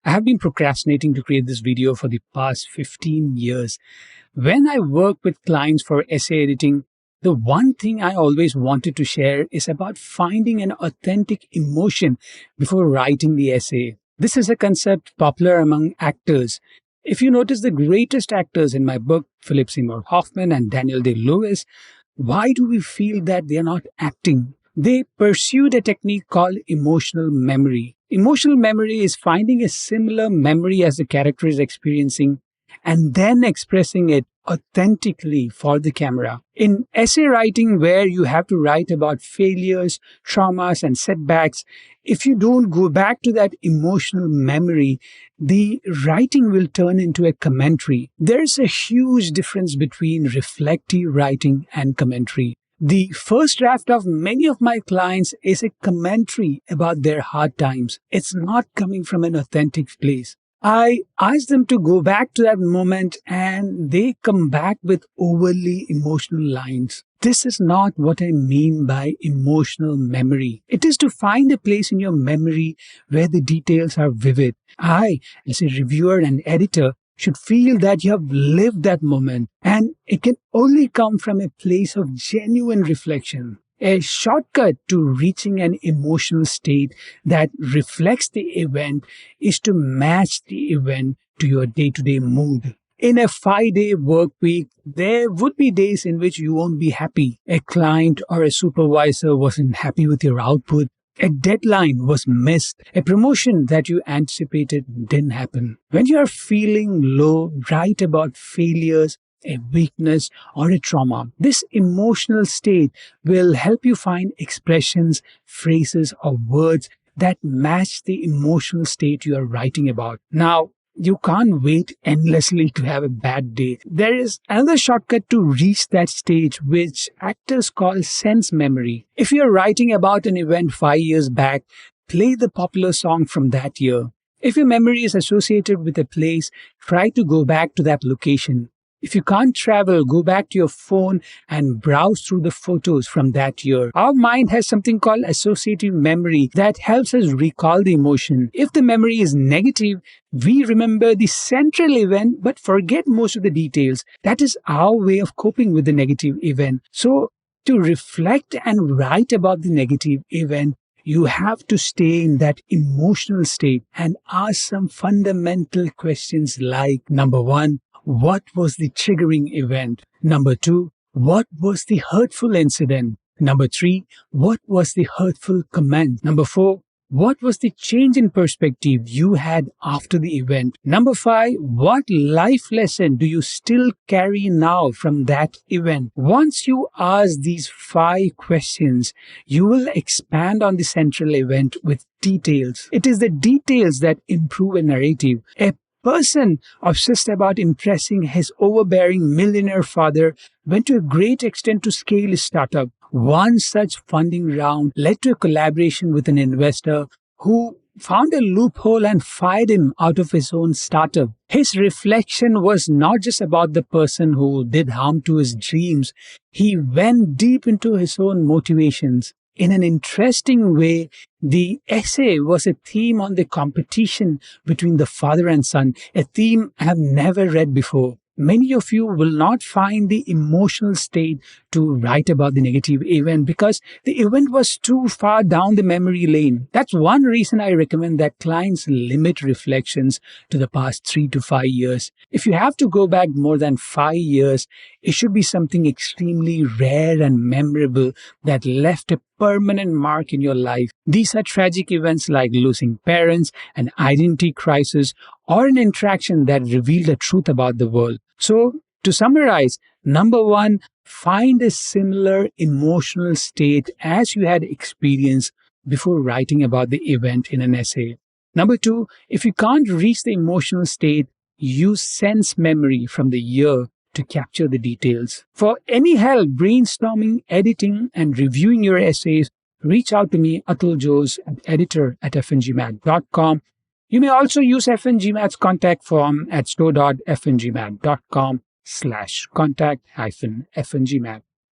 I have been procrastinating to create this video for the past 15 years. When I work with clients for essay editing, the one thing I always wanted to share is about finding an authentic emotion before writing the essay. This is a concept popular among actors. If you notice the greatest actors in my book, Philip Seymour Hoffman and Daniel Day-Lewis, why do we feel that they are not acting? They pursued a technique called emotional memory. Emotional memory is finding a similar memory as the character is experiencing and then expressing it authentically for the camera. In essay writing, where you have to write about failures, traumas, and setbacks, if you don't go back to that emotional memory, the writing will turn into a commentary. There's a huge difference between reflective writing and commentary. The first draft of many of my clients is a commentary about their hard times. It's not coming from an authentic place. I ask them to go back to that moment and they come back with overly emotional lines. This is not what I mean by emotional memory. It is to find a place in your memory where the details are vivid. I, as a reviewer and editor, should feel that you have lived that moment, and it can only come from a place of genuine reflection. A shortcut to reaching an emotional state that reflects the event is to match the event to your day-to-day mood. In a 5-day work week, there would be days in which you won't be happy. A client or a supervisor wasn't happy with your output. A deadline was missed. A promotion that you anticipated didn't happen. When you are feeling low, write about failures, a weakness, or a trauma. This emotional state will help you find expressions, phrases, or words that match the emotional state you are writing about. Now, you can't wait endlessly to have a bad day. There is another shortcut to reach that stage, which actors call sense memory. If you're writing about an event 5 years back, play the popular song from that year. If your memory is associated with a place, try to go back to that location. If you can't travel, go back to your phone and browse through the photos from that year. Our mind has something called associative memory that helps us recall the emotion. If the memory is negative, we remember the central event but forget most of the details. That is our way of coping with the negative event. So, to reflect and write about the negative event, you have to stay in that emotional state and ask some fundamental questions like, number one, what was the triggering event? Number two, what was the hurtful incident? Number three, what was the hurtful comment? Number four, what was the change in perspective you had after the event? Number five, what life lesson do you still carry now from that event? Once you ask these 5 questions, you will expand on the central event with details. It is the details that improve a narrative. A person obsessed about impressing his overbearing millionaire father went to a great extent to scale his startup. One such funding round led to a collaboration with an investor who found a loophole and fired him out of his own startup. His reflection was not just about the person who did harm to his dreams. He went deep into his own motivations. In an interesting way, the essay was a theme on the competition between the father and son, a theme I have never read before. Many of you will not find the emotional state to write about the negative event because the event was too far down the memory lane. That's one reason I recommend that clients limit reflections to the past 3 to 5 years. If you have to go back more than 5 years, it should be something extremely rare and memorable that left a permanent mark in your life. These are tragic events like losing parents, an identity crisis, or an interaction that revealed the truth about the world. So, to summarize, number one, find a similar emotional state as you had experienced before writing about the event in an essay. Number two, if you can't reach the emotional state, use sense memory from the year to capture the details. For any help brainstorming, editing, and reviewing your essays, reach out to me, Atul Jose, editor@fngmat.com. You may also use FNGMAT's contact form at store.fngmat.com/contact-fngmat.